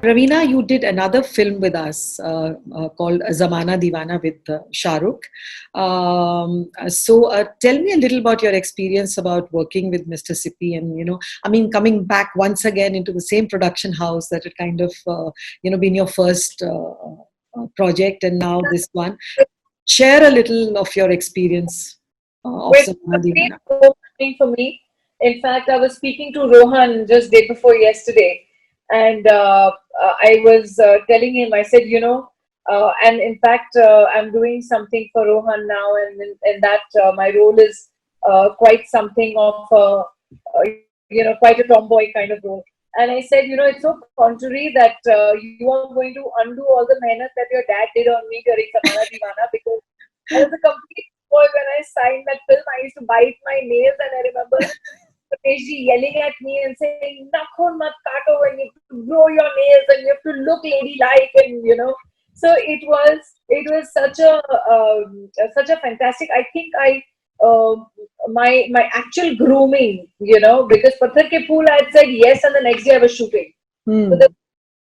Praveena, you did another film with us called Zamana Divana with Shah Rukh. So tell me a little about your experience about working with Mr. Sippy and, I mean, coming back once again into the same production house that had kind of, been your first project and now this one. Share a little of your experience of It Zamana was Divana. overwhelming for me. In fact, I was speaking to Rohan just day before yesterday, and I was telling him, I said, and in fact, I'm doing something for Rohan now, and in that my role is quite something of, quite a tomboy kind of role. And I said, it's so contrary that you are going to undo all the mehnat that your dad did on me during Zamana Divana, because I was a complete boy when I signed that film. I used to bite my nails, and I remember Rateshji yelling at me and saying, "Nakhun mat kato, and you have to grow your nails, and you have to look ladylike," and So it was such a fantastic. I think my actual grooming, because Patthar Ke Phool I had said yes, and the next day I was shooting. So Hmm. there was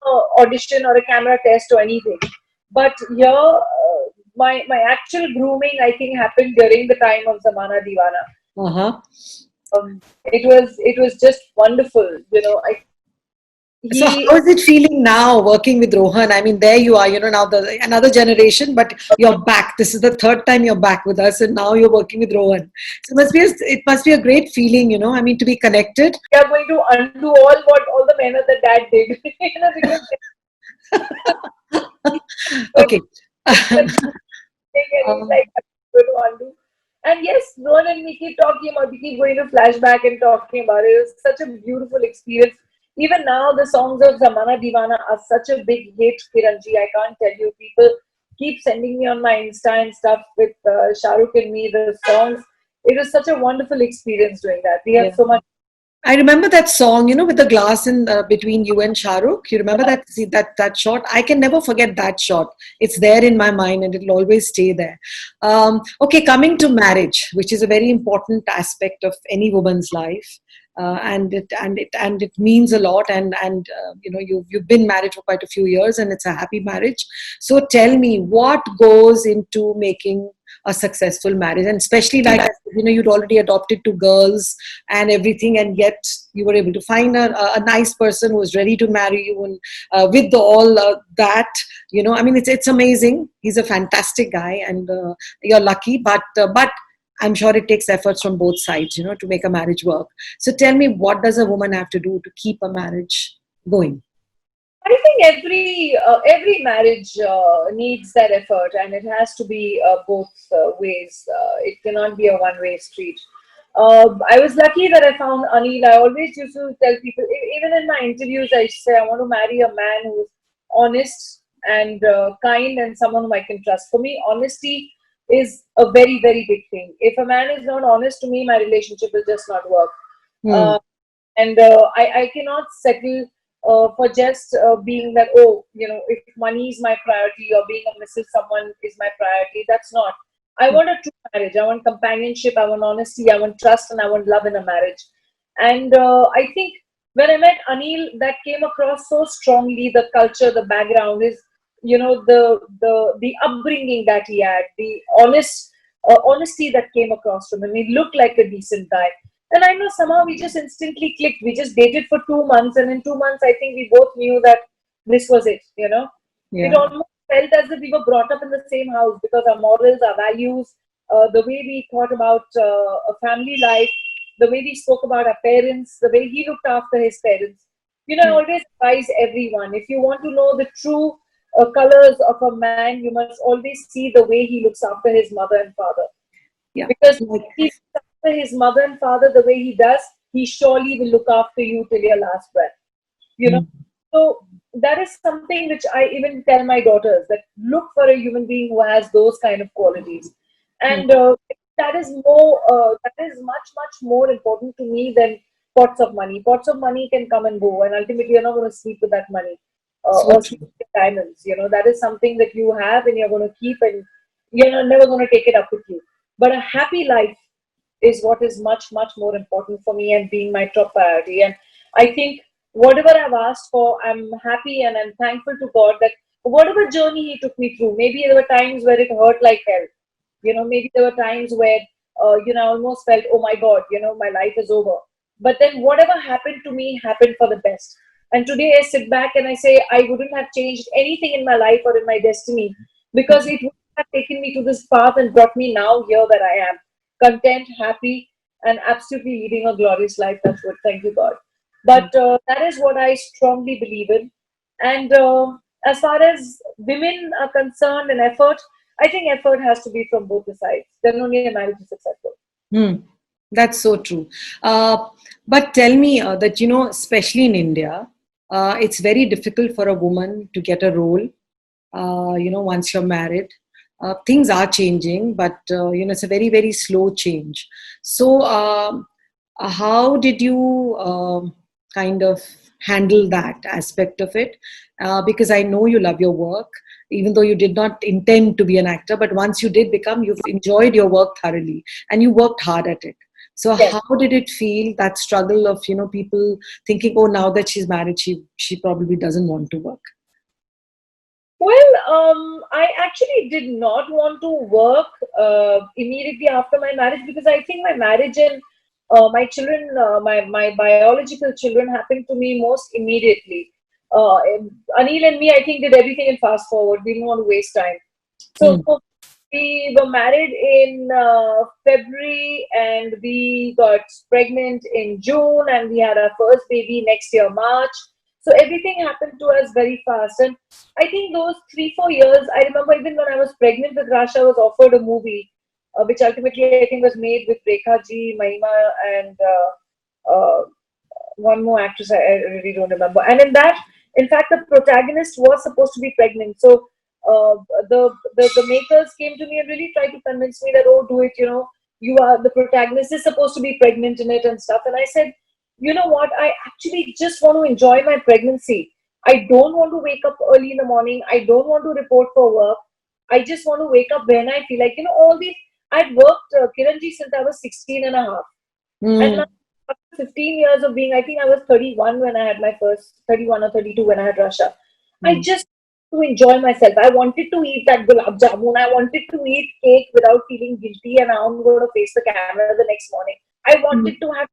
no audition or a camera test or anything. But here, my actual grooming, I think, happened during the time of Zamana Divana. Uh-huh. It was just wonderful. I So he how is it feeling now working with Rohan? I mean, there you are, now another generation, but you're back. This is the third time you're back with us, and now you're working with Rohan. So it must be a great feeling, I mean, to be connected. we are going to undo all the mehnat that dad did. Because he's Okay. and he's Um, like, I'm going to undo. And yes, Rohan and me keep talking about, we keep going to flashback and talking about it. It was such a beautiful experience. Even now, the songs of Zamana Divana are such a big hit, Kiranji. I can't tell you. People keep sending me on my Insta and stuff with Shah Rukh and me, the songs. It was such a wonderful experience doing that. We have yeah. so much. I remember that song, with the glass in between you and Shah Rukh. You remember that that shot? I can never forget that shot. It's there in my mind, and it'll always stay there. Okay, coming to marriage, which is a very important aspect of any woman's life, and it means a lot. And you've been married for quite a few years, and it's a happy marriage. So tell me, what goes into making a successful marriage, and especially like I said, you'd already adopted two girls and everything, and yet you were able to find a nice person who was ready to marry you, and with all that, I mean, it's amazing. He's a fantastic guy, and you're lucky, but I'm sure it takes efforts from both sides, to make a marriage work. So tell me, what does a woman have to do to keep a marriage going? I think every marriage needs that effort, and it has to be both ways. It cannot be a one-way street. I was lucky that I found Anil. I always used to tell people, even in my interviews, I say I want to marry a man who's honest and kind, and someone whom I can trust. For me, honesty is a very, very big thing. If a man is not honest to me, my relationship will just not work. Hmm. Uh, and I cannot settle for just being that, oh, if money is my priority or being a Mrs. Someone is my priority. That's not. I want a true marriage. I want companionship. I want honesty. I want trust, and I want love in a marriage. And I think when I met Anil, that came across so strongly. The culture, the background, is the upbringing that he had, the honesty that came across from him. He looked like a decent guy. And I know somehow we just instantly clicked. We just dated for 2 months, and in 2 months, I think we both knew that this was it. It Yeah. almost felt as if we were brought up in the same house, because our morals, our values, the way we thought about a family life, the way we spoke about our parents, the way he looked after his parents. I Hmm. always advise everyone, if you want to know the true colors of a man, you must always see the way he looks after his mother and father. Yeah. Because Like, he looks after his mother and father the way he does, he surely will look after you till your last breath. You know. hmm. So that is something which I even tell my daughters, that look for a human being who has those kind of qualities, Hmm. and that is more. That is much more important to me than pots of money. Pots of money can come and go, and ultimately you're not going to sleep with that money So or sleep true. with diamonds. That is something that you have and you're going to keep, and you're never going to take it up with you. But a happy life is what is much more important for me, and being my top priority. And I think whatever I've asked for, I'm happy and I'm thankful to God that whatever journey He took me through, maybe there were times where it hurt like hell. Maybe there were times where, I almost felt, oh my God, my life is over. But then whatever happened to me happened for the best. And today I sit back and I say, I wouldn't have changed anything in my life or in my destiny, because it would have taken me to this path and brought me now here where I am, content, happy, and absolutely leading a glorious life. That's good. Thank you, God. But that is what I strongly believe in. And as far as women are concerned and effort, I think effort has to be from both the sides. Then only a marriage is successful. Hmm. That's so true. Uh, but tell me that, especially in India, it's very difficult for a woman to get a role, once you're married. Things are changing, but, it's a very, very slow change. So, how did you kind of handle that aspect of it? Because I know you love your work, even though you did not intend to be an actor, but once you did become, you've enjoyed your work thoroughly and you worked hard at it. So Yes. how did it feel, that struggle of, people thinking, oh, now that she's married, she probably doesn't want to work? Well, I actually did not want to work immediately after my marriage, because I think my marriage and my children, my biological children, happened to me most immediately. Uh, Anil and me, I think, did everything in fast forward. We didn't want to waste time. So Hmm. we were married in February, and we got pregnant in June, and we had our first baby next year, March. So everything happened to us very fast. And I think those 3-4 years, I remember even when I was pregnant with Rasha, I was offered a movie, which ultimately I think was made with Rekha Ji, Mahima, and one more actress, I really don't remember. And in that, in fact, the protagonist was supposed to be pregnant. So the makers came to me and really tried to convince me that, oh, do it, the protagonist is supposed to be pregnant in it and stuff. And I said, you know what, I actually just want to enjoy my pregnancy. I don't want to wake up early in the morning. I don't want to report for work. I just want to wake up when I feel like, all these. I'd worked Kiranji since I was 16 and a half. And Hmm. now, after 15 years of being, I think I was 31 when I had my first, 31 or 32 when I had Russia. I Hmm. just to enjoy myself. I wanted to eat that gulab jamun. I wanted to eat cake without feeling guilty, and now I'm going to face the camera the next morning. I wanted Hmm. to have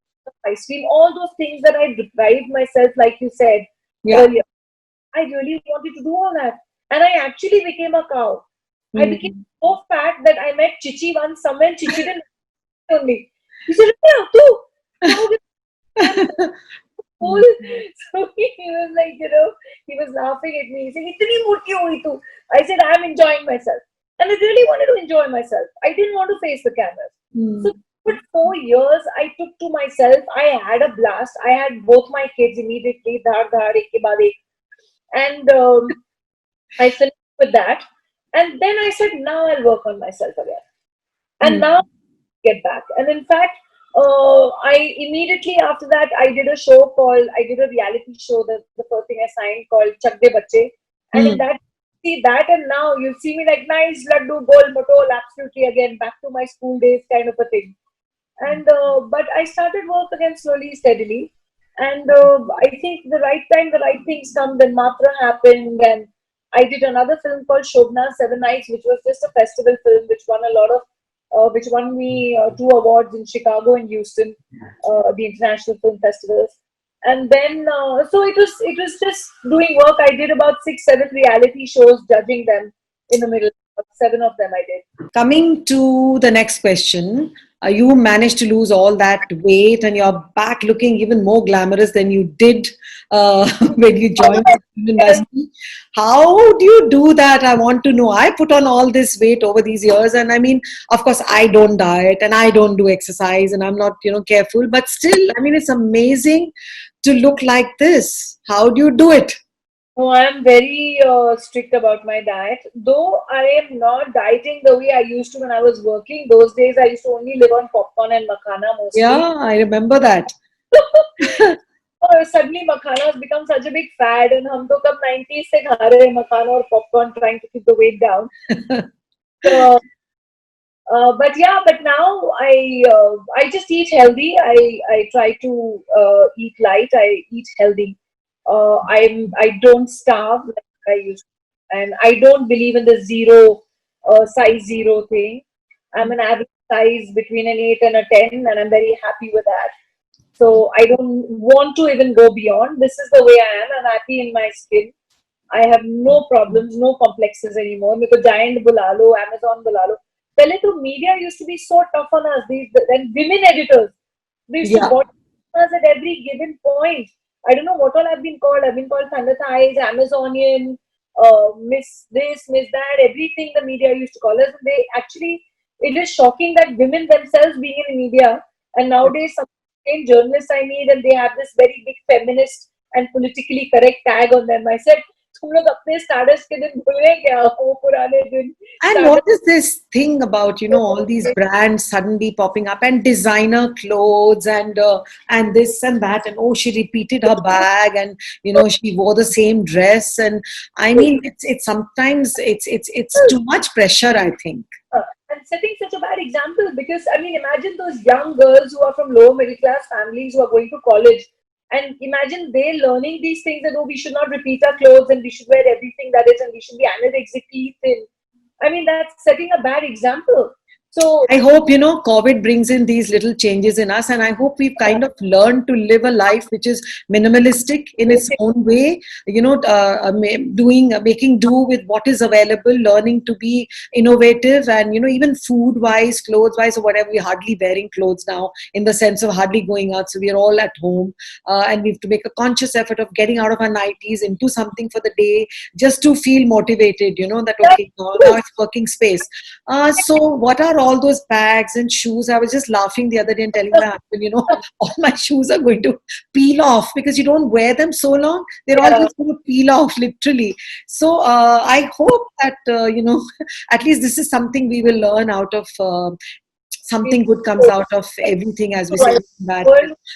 ice cream. All those things that I deprived myself, like you said Yeah. earlier. I really wanted to do all that. And I actually became a cow. I became Hmm. so fat that I met Chichi once somewhere, and Chichi didn't on me. He said, "Yeah, too. क्या हो गया? I'm full." So he was like, he was laughing at me. He said, "इतनी मोटी हो गई तू." I said, "I'm enjoying myself." And I really wanted to enjoy myself. I didn't want to face the cameras. So Hmm. for 4 years, I took to myself. I had a blast. I had both my kids immediately, dhar dhar, ek ke baad ek. And I finished with that. And then I said, now I'll work on myself again. And Hmm. now get back. And in fact, I immediately after that I did a reality show. The first thing I signed called Chak De Bacche, and in Hmm. that see that, and now you see me like nice laddu gold motol, absolutely again back to my school days kind of a thing. And but I started work again slowly, steadily, and I think the right time, the right things come. Then Matra happened, and I did another film called Shobna Seven Nights, which was just a festival film, which won a lot of, which won me 2 awards in Chicago and Houston, the international film festivals. And then, so it was just doing work. I did about 6, 7 reality shows, judging them in the middle. 7 of them I did. Coming to the next question, you managed to lose all that weight and you're back looking even more glamorous than you did when you joined the film industry. How do you do that? I want to know. I put on all this weight over these years, and I mean, of course, I don't diet and I don't do exercise and I'm not, careful, but still, I mean, it's amazing to look like this. How do you do it? No, I'm very strict about my diet. Though I am not dieting the way I used to when I was working. Those days I used to only live on popcorn and makhana mostly. Yeah, I remember that. Suddenly makhana has become such a big fad, and हम तो कब 90s से खा रहे हैं makhana और popcorn, trying to keep the weight down. So, but yeah, but now I just eat healthy. I try to eat light. I eat healthy. I don't starve like I used to, and I don't believe in the zero size zero thing. I'm an average size between an 8 and a 10, and I'm very happy with that. So I don't want to even go beyond. This is the way I am. I'm happy in my skin. I have no problems, no complexes anymore. Because giant bulalo, Amazon bulalo. Pehle to media used to be so tough on us. These then women editors, they used to Yeah. watch us at every given point. I don't know what all I've been called. I've been called Thunderthighs, Amazonian, Miss this, Miss that. Everything the media used to call us. They actually, it is shocking that women themselves being in media, and nowadays some same journalists I meet, and they have this very big feminist and politically correct tag on them. I said, तुम लोग अपने starts के दिन भूल गए क्या वो पुराने दिन And what is this thing about, all these brands suddenly popping up and designer clothes and this and that, and oh, she repeated her bag, and she wore the same dress, and I mean it's sometimes it's too much pressure, I think. And setting such a bad example, because I mean, imagine those young girls who are from lower middle class families who are going to college, and imagine they learning these things that, oh, we should not repeat our clothes and we should wear everything that is, and we should be anorexically thin. I mean, that's setting a bad example. So I hope, COVID brings in these little changes in us, and I hope we've kind of learned to live a life which is minimalistic in its own way, making do with what is available, learning to be innovative, and, even food wise, clothes wise, or whatever, we're hardly wearing clothes now in the sense of hardly going out. So we're all at home, and we have to make a conscious effort of getting out of our 90s into something for the day just to feel motivated, that, okay, now it's working space. So what are all those bags and shoes? I was just laughing the other day and telling my husband, all my shoes are going to peel off because you don't wear them so long. They're all just going to peel off, literally. So I hope that, at least this is something we will learn out of. Something good comes out of everything, as we say. Bad.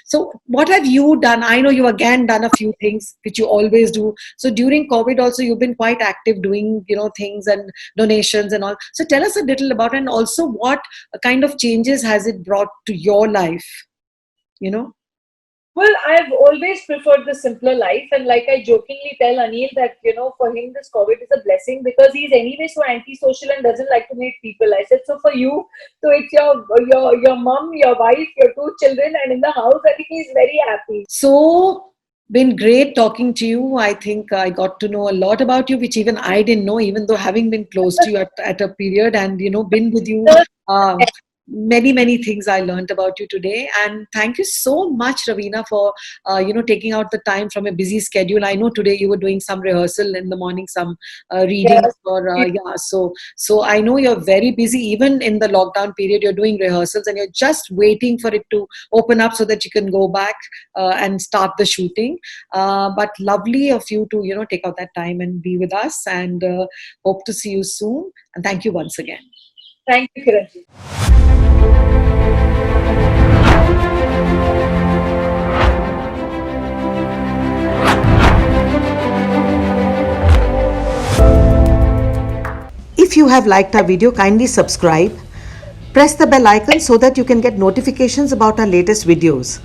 So what have you done? I know you again done a few things which you always do. So during COVID also you've been quite active doing, things and donations and all. So tell us a little about it, and also what kind of changes has it brought to your life? Well, I've always preferred the simpler life, and like I jokingly tell Anil that for him this COVID is a blessing because he's anyway so antisocial and doesn't like to meet people. I said, so for you, so it's your mom, your wife, your two children, and in the house, I think he's very happy. So been great talking to you. I think I got to know a lot about you, which even I didn't know, even though having been close to you at a period and been with you. Many things I learned about you today, and thank you so much, Raveena, for taking out the time from a busy schedule. I know today you were doing some rehearsal in the morning, some reading so I know you're very busy. Even in the lockdown period, you're doing rehearsals and you're just waiting for it to open up so that you can go back and start the shooting. But lovely of you to take out that time and be with us, and hope to see you soon. And thank you once again. Thank you, Kiranji. If you have liked our video, kindly subscribe. Press the bell icon so that you can get notifications about our latest videos.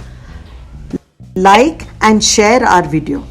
Like and share our video.